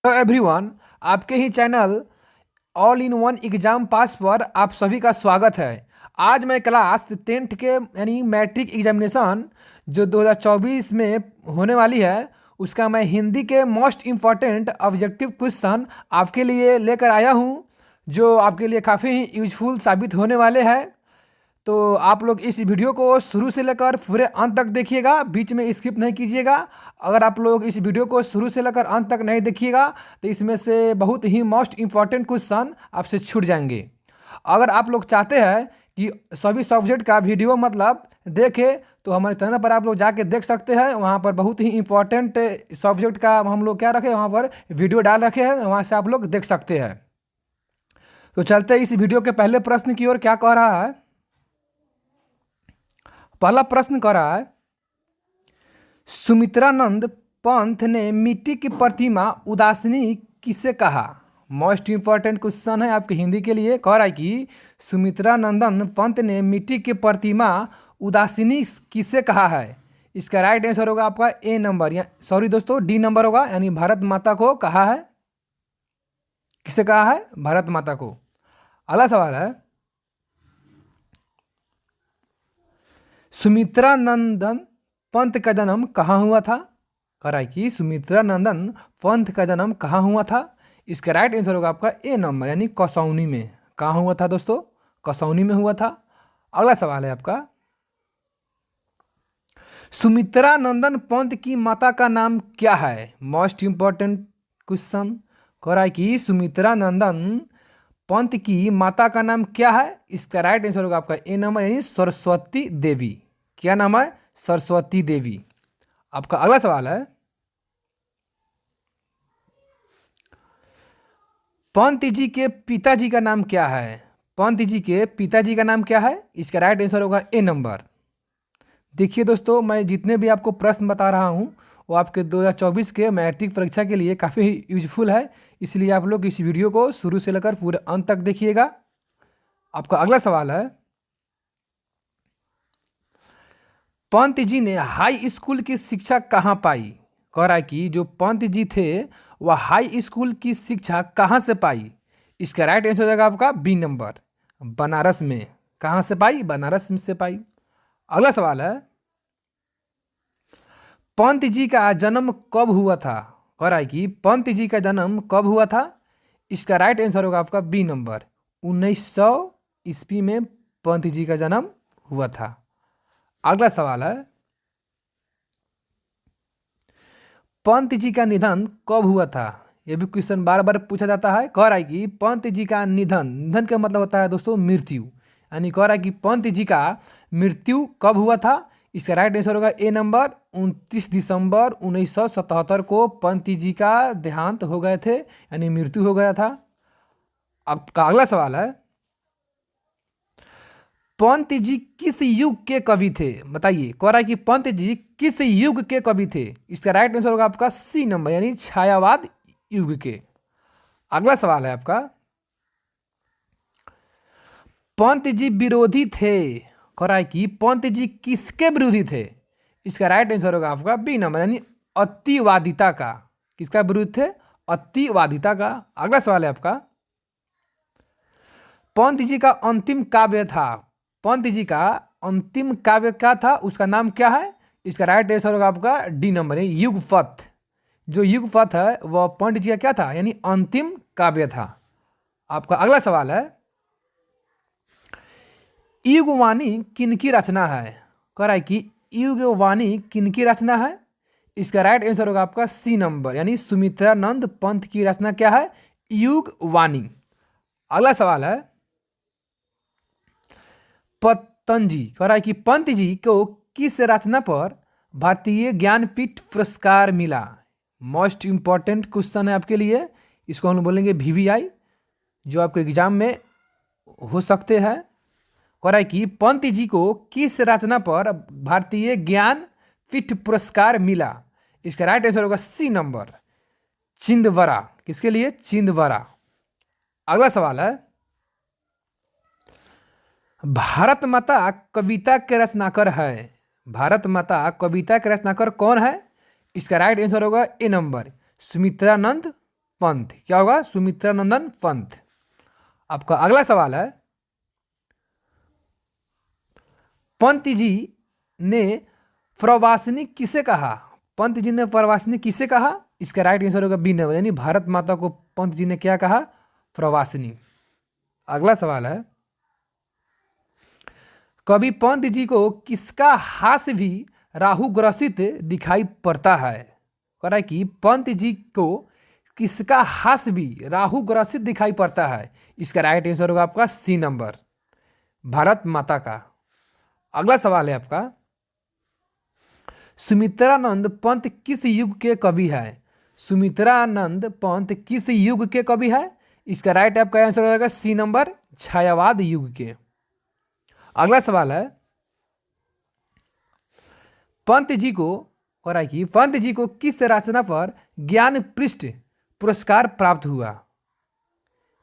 Hello everyone, आपके ही channel all in one exam pass पर आप सभी का स्वागत है। आज मैं क्लास 10th के यानी मैट्रिक एग्जामिनेशन जो 2024 में होने वाली है उसका मैं हिंदी के मोस्ट इम्पॉर्टेंट ऑब्जेक्टिव क्वेश्चन आपके लिए लेकर आया हूँ, जो आपके लिए काफ़ी यूजफुल साबित होने वाले हैं। तो आप लोग इस वीडियो को शुरू से लेकर पूरे अंत तक देखिएगा, बीच में स्किप नहीं कीजिएगा। अगर आप लोग इस वीडियो को शुरू से लेकर अंत तक नहीं देखिएगा तो इसमें से बहुत ही मोस्ट इम्पॉर्टेंट क्वेश्चन आपसे छूट जाएंगे। अगर आप लोग चाहते हैं कि सभी सब्जेक्ट का वीडियो देखें तो हमारे चैनल पर आप लोग जाके देख सकते हैं। वहाँ पर बहुत ही इंपॉर्टेंट सब्जेक्ट का हम लोग क्या रखे हैं, वहाँ पर वीडियो डाल रखे हैं, वहाँ से आप लोग देख सकते हैं। तो चलते हैं इस वीडियो के पहले प्रश्न की ओर। क्या कह रहा है? पहला प्रश्न कह रहा है, सुमित्रानंद पंत ने मिट्टी की प्रतिमा उदासीनी किसे कहा? मोस्ट इंपॉर्टेंट क्वेश्चन है आपके हिंदी के लिए। कह रहा है कि सुमित्रानंदन पंत ने मिट्टी की प्रतिमा उदासीनी किसे कहा है? इसका राइट आंसर होगा आपका ए नंबर, या सॉरी दोस्तों डी नंबर होगा, यानी भारत माता को कहा है। किसे कहा है? भारत माता को। अगला सवाल है, सुमित्रानंदन पंत का जन्म कहाँ हुआ था? कह रहा है कि सुमित्रानंदन पंत का जन्म कहाँ हुआ था? इसका राइट आंसर होगा आपका ए नंबर, यानी कसौनी में। कहाँ हुआ था दोस्तों? कसौनी में हुआ था। अगला सवाल है आपका, सुमित्रानंदन पंत की माता का नाम क्या है? Most important question. कह रहा है कि सुमित्रानंदन पंत की माता का नाम क्या है? इसका राइट आंसर होगा आपका ए नंबर, यानी सरस्वती देवी। क्या नाम है? सरस्वती देवी। आपका अगला सवाल है, पंत जी के पिताजी का नाम क्या है? पंत जी के पिताजी का नाम क्या है? इसका राइट आंसर होगा ए नंबर। देखिए दोस्तों, मैं जितने भी आपको प्रश्न बता रहा हूँ वो आपके 2024 के मैट्रिक परीक्षा के लिए काफ़ी यूजफुल है, इसलिए आप लोग इस वीडियो को शुरू से लेकर पूरे अंत तक देखिएगा। आपका अगला सवाल है, पंत जी ने हाई स्कूल की शिक्षा कहाँ पाई? कह रहा है कि जो पंत जी थे वह हाई स्कूल की शिक्षा कहाँ से पाई? इसका राइट आंसर हो जाएगा आपका बी नंबर, बनारस में। कहाँ से पाई? बनारस से पाई। अगला सवाल है, पंत जी का जन्म कब हुआ था? कह रहा है कि पंत जी का जन्म कब हुआ था? इसका राइट आंसर होगा आपका बी नंबर, 1900 ईस्वी में पंत जी का जन्म हुआ था। अगला सवाल है, पंत जी का निधन कब हुआ था? यह भी क्वेश्चन बार बार पूछा जाता है। कह रहा है कि पंत जी का निधन, निधन का मतलब होता है दोस्तों मृत्यु, यानी कह रहा है कि पंत जी का मृत्यु कब हुआ था? इसका राइट आंसर होगा ए नंबर, 29 दिसंबर 1977 को पंत जी का देहांत हो गए थे, यानी मृत्यु हो गया था। आपका अगला सवाल है, पंत जी किस युग के कवि थे? बताइए। कह रहा है कि पंत जी किस युग के कवि थे? इसका राइट आंसर होगा आपका सी नंबर, यानी छायावाद युग के। अगला सवाल है आपका, पंत जी विरोधी थे। कह रहा है कि पंत जी किसके विरोधी थे? इसका राइट आंसर होगा आपका बी नंबर, यानी अतिवादिता का। किसका विरोध थे? अतिवादिता का। अगला सवाल है आपका, पंत जी का अंतिम काव्य था। पंत जी का अंतिम काव्य क्या था? उसका नाम क्या है? इसका राइट आंसर होगा आपका डी नंबर, युगपथ। जो युगपथ है वह पंत जी का क्या था? यानी अंतिम काव्य था। आपका अगला सवाल है, युगवाणी किनकी रचना है? कह रहा है कि युगवाणी किनकी रचना है? इसका राइट आंसर होगा आपका सी नंबर, यानी सुमित्रानंद पंत की रचना क्या है? युगवाणी। अगला सवाल है, पतंजी। कह रहा है कि पंत जी को किस रचना पर भारतीय ज्ञानपीठ पुरस्कार मिला? मोस्ट इंपॉर्टेंट क्वेश्चन है आपके लिए, इसको हम बोलेंगे वीवीआई, जो आपके एग्जाम में हो सकते हैं। कह रहा है कि पंत जी को किस रचना पर भारतीय ज्ञानपीठ पुरस्कार मिला? इसका राइट आंसर होगा सी नंबर, चिंदवरा। किसके लिए? चिंदवरा। अगला सवाल है, भारत माता कविता के रचनाकार है। भारत माता कविता के रचनाकार कौन है? इसका राइट आंसर होगा ए नंबर, सुमित्रानंद पंत। क्या होगा? सुमित्रानंदन पंत। आपका अगला सवाल है, पंत जी ने प्रवासिनी किसे कहा? पंत जी ने प्रवासिनी किसे कहा? इसका राइट आंसर होगा बी नंबर, यानी भारत माता को पंत जी ने क्या कहा? प्रवासिनी। अगला सवाल है, कवि पंत जी को किसका हास्य भी राहु ग्रसित दिखाई पड़ता है? कह रहा है कि पंत जी को किसका हास्य भी राहु ग्रसित दिखाई पड़ता है? इसका राइट आंसर होगा आपका सी नंबर, भारत माता का। अगला सवाल है आपका, सुमित्रानंद पंत किस युग के कवि है? सुमित्रानंद पंत किस युग के कवि है? इसका राइट आपका आंसर हो जाएगा सी नंबर, छायावाद युग के। अगला सवाल है, पंत जी को कह रहा है कि पंत जी को किस रचना पर ज्ञान पृष्ठ पुरस्कार प्राप्त हुआ?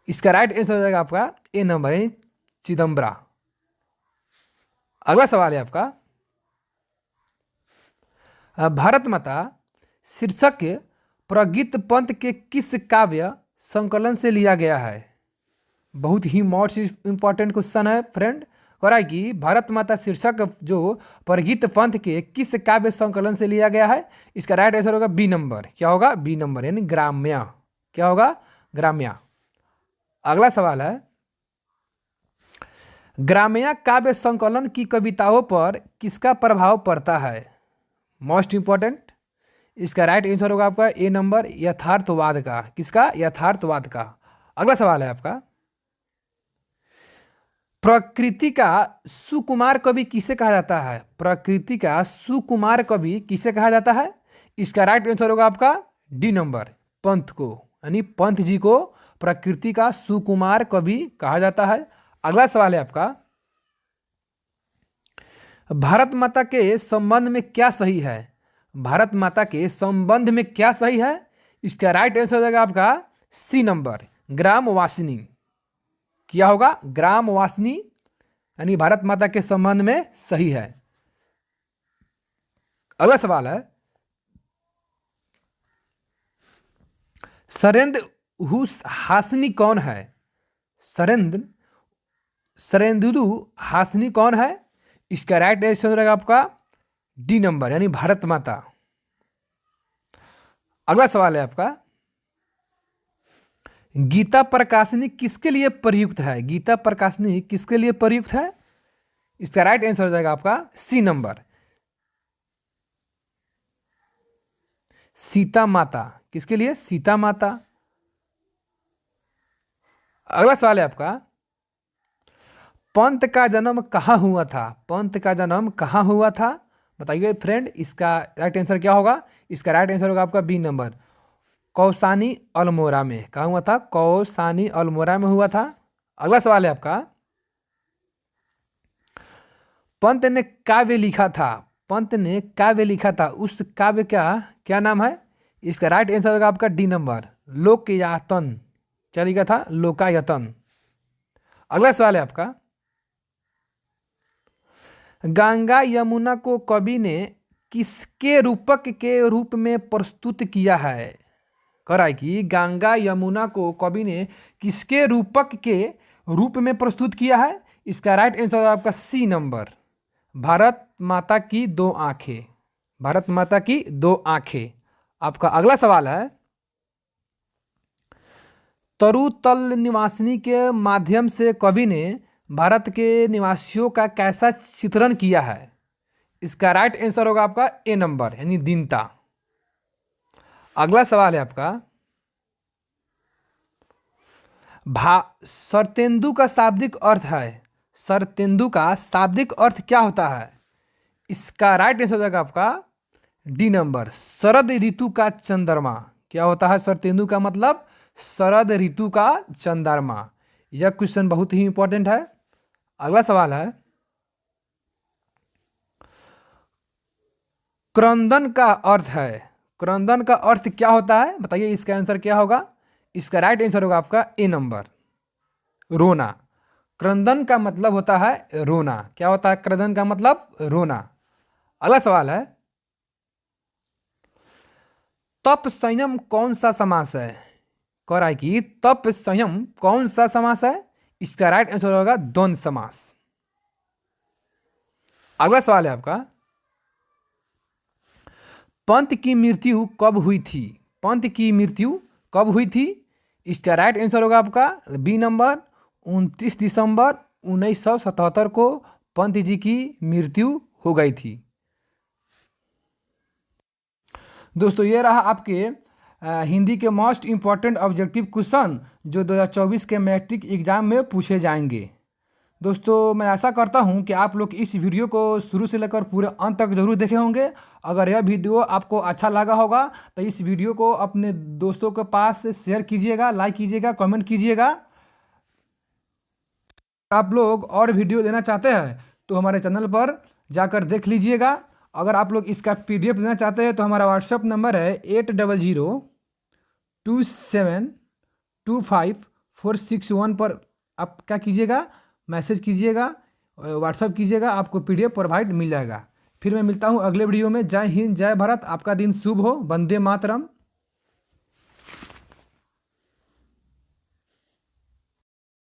इसका राइट आंसर हो जाएगा आपका ए नंबर, यानी चिदम्बरा। अगला सवाल है आपका, भारत माता शीर्षक प्रगीत पंत के किस काव्य संकलन से लिया गया है? बहुत ही मोस्ट इंपॉर्टेंट क्वेश्चन है फ्रेंड। कह रहा है कि भारत माता शीर्षक जो प्रगीत पंत के किस काव्य संकलन से लिया गया है? इसका राइट आंसर होगा बी नंबर। क्या होगा? बी नंबर, यानी ग्राम्या। क्या होगा? ग्राम्या। अगला सवाल है, ग्राम्या काव्य संकलन की कविताओं पर किसका प्रभाव पड़ता है? मोस्ट इंपॉर्टेंट, इसका राइट आंसर होगा आपका ए नंबर, यथार्थवाद का। किसका? यथार्थवाद का। अगला सवाल है आपका, प्रकृति का सुकुमार कवि किसे कहा जाता है? प्रकृति का सुकुमार कवि किसे कहा जाता है? इसका राइट आंसर होगा आपका डी नंबर, पंत को, यानी पंत जी को प्रकृति का सुकुमार कवि कहा जाता है। अगला सवाल है आपका, भारत माता के संबंध में क्या सही है? भारत माता के संबंध में क्या सही है? इसका राइट आंसर हो जाएगा आपका सी नंबर, ग्रामवासिनी। क्या होगा? ग्रामवासिनी, यानी भारत माता के संबंध में सही है। अगला सवाल है, सरेंद्र हासनी कौन है? सरेंद्र हासनी कौन है? इसका राइट आंसर हो जाएगा आपका डी नंबर, यानी भारत माता। अगला सवाल है आपका, गीता प्रकाशनी किसके लिए प्रयुक्त है? गीता प्रकाशनी किसके लिए प्रयुक्त है? इसका राइट आंसर हो जाएगा आपका सी नंबर, सीता माता। किसके लिए? सीता माता। अगला सवाल है आपका, पंत का जन्म कहाँ हुआ था? पंत का जन्म कहाँ हुआ था? बताइए फ्रेंड, इसका राइट आंसर क्या होगा? इसका राइट आंसर होगा आपका बी नंबर, कौसानी अल्मोड़ा में। कहाँ हुआ था? कौसानी अल्मोड़ा में हुआ था। अगला सवाल है आपका, पंत ने काव्य लिखा था। पंत ने काव्य लिखा था, उस काव्य का क्या नाम है? इसका राइट आंसर होगा आपका डी नंबर, लोकयातन। क्या लिखा था? लोकायतन। अगला सवाल है आपका, गंगा यमुना को कवि ने किसके रूपक के रूप में प्रस्तुत किया है? कह रहा है कि गंगा यमुना को कवि ने किसके रूपक के रूप में प्रस्तुत किया है? इसका राइट आंसर होगा आपका सी नंबर, भारत माता की दो आंखें। भारत माता की दो आंखें। आपका अगला सवाल है, तरुतल निवासिनी के माध्यम से कवि ने भारत के निवासियों का कैसा चित्रण किया है? इसका राइट आंसर होगा आपका ए नंबर, यानी दीनता। अगला सवाल है आपका, शरतेंदु का शाब्दिक अर्थ है। शरतेंदु का शाब्दिक अर्थ क्या होता है? इसका राइट आंसर हो जाएगा आपका डी नंबर, शरद ऋतु का चंद्रमा। क्या होता है शरतेंदु का मतलब? शरद ऋतु का चंद्रमा। यह क्वेश्चन बहुत ही इंपॉर्टेंट है। अगला सवाल है, क्रंदन का अर्थ है। क्रंदन का अर्थ क्या होता है? बताइए, इसका आंसर क्या होगा? इसका राइट आंसर होगा आपका ए नंबर, रोना। क्रंदन का मतलब होता है रोना। क्या होता है क्रंदन का मतलब? रोना। अगला सवाल है, तप संयम कौन सा समास है? कह रहा है कि तप संयम कौन सा समास है? इसका राइट आंसर होगा द्वंद्व समास। अगला सवाल है आपका, पंत की मृत्यु कब हुई थी? पंत की मृत्यु कब हुई थी? इसका राइट आंसर होगा आपका बी नंबर 29 दिसंबर 1977 को पंत जी की मृत्यु हो गई थी। दोस्तों ये रहा आपके हिंदी के मोस्ट इम्पॉर्टेंट ऑब्जेक्टिव क्वेश्चन जो 2024 के मैट्रिक एग्जाम में पूछे जाएंगे। दोस्तों मैं आशा करता हूं कि आप लोग इस वीडियो को शुरू से लेकर पूरे अंत तक जरूर देखे होंगे। अगर यह वीडियो आपको अच्छा लगा होगा तो इस वीडियो को अपने दोस्तों के पास शेयर कीजिएगा, लाइक कीजिएगा, कमेंट कीजिएगा। आप लोग और वीडियो देना चाहते हैं तो हमारे चैनल पर जाकर देख लीजिएगा। अगर आप लोग इसका PDF लेना चाहते हैं तो हमारा व्हाट्सअप नंबर है 8002272546 पर आप क्या कीजिएगा, मैसेज कीजिएगा, व्हाट्सअप कीजिएगा, आपको PDF प्रोवाइड मिल जाएगा। फिर मैं मिलता हूँ अगले वीडियो में। जय हिंद, जय भारत, आपका दिन शुभ हो। वंदे मातरम।